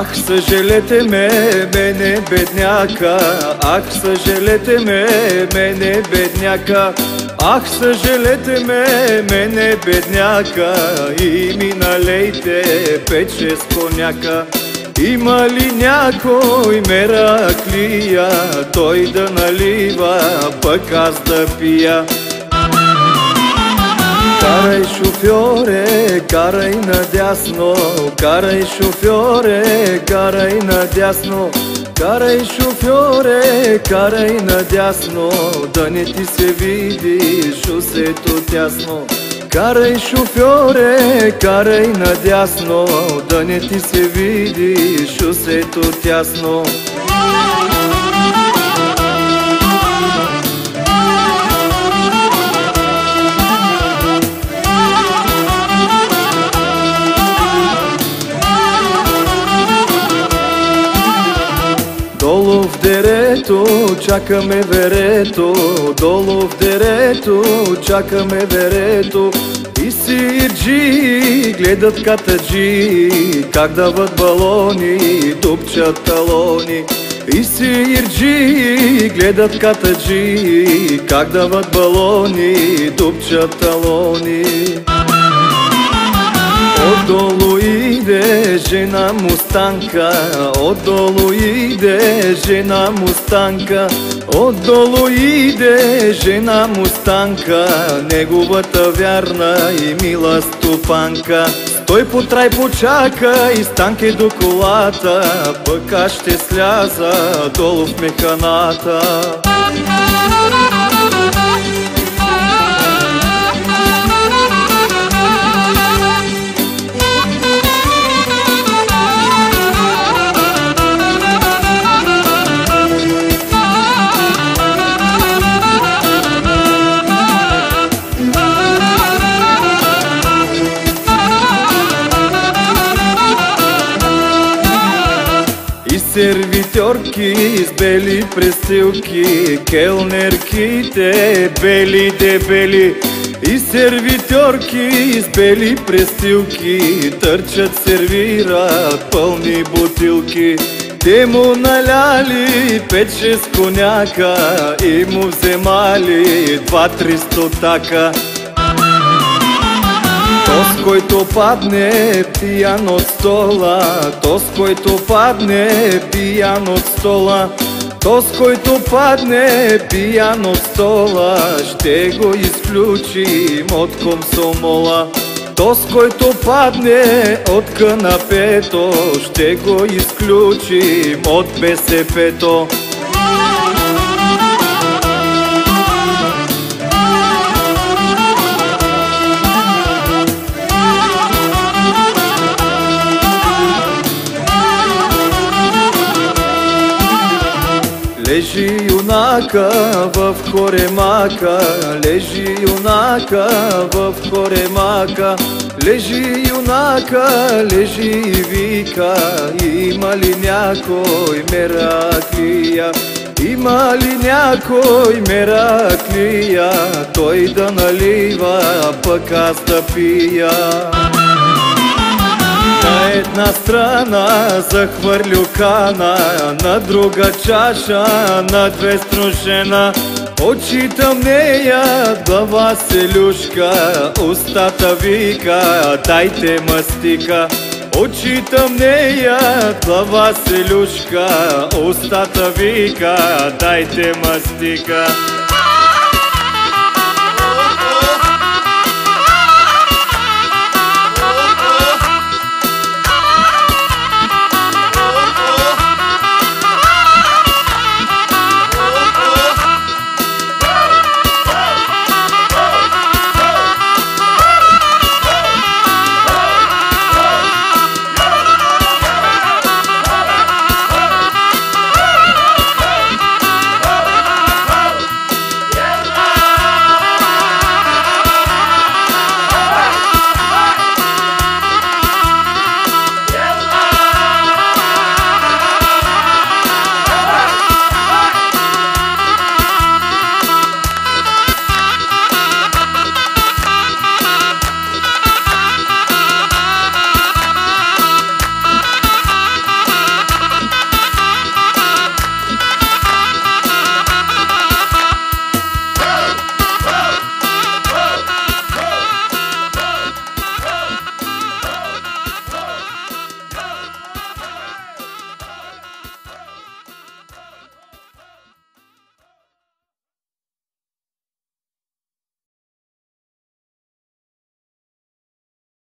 Ах, съжалете ме, мене бедняка, ах, съжалете ме, мене бедняка, ах, съжалете ме, мене бедняка, и ми налейте 5-6 коняка. Има ли някой мераклия, той да налива, пък аз да пия? Карай, шофьоре, карай надясно, карай, шофьоре, карай надясно, карай, шофьоре, карай надясно, да не ти се види шосето тясно. Карай, шофьоре, карай надясно, да не ти се види шосето тясно. Долу в дерето чакаме верето, долу в дерето чакаме верето. И сирджи гледат катаджи, как дават балони, тупчат талони. И сирджи гледат катаджи, как дават балони, тупчат талони. Отдолу иде жена мустанка, отдолу иде жена мустанка, отдолу иде жена мустанка, неговата вярна и мила стопанка. Стой, потрай, почака и станке до колата, пък аз ще сляза долу в механата. Сервитьорки с бели престилки, келнерките бели дебели. И сервитьорки с бели престилки търчат, сервират пълни бутилки. Те му наляли 5-6 коняка и му вземали 2-3 стотака. Тоз, който падне пиян от стола, тоз, който падне пиян от стола, тоз, който падне пиян от стола, ще го изключим от комсомола. Тоз, който падне от канапето, ще го изключим от БСП-то. Лежи юнака в коремака, лежи юнака в коремака, лежи юнака, лежи и вика, има ли някой мераклия, има ли някой мераклия, той да налива, пък аз да пия. На една страна захвърлю кана, на друга чаша, на 2 струшена. Очите нея, глава се люшка, устата вика, дайте мастика. Очите нея, глава се люшка, устата вика, дайте мастика.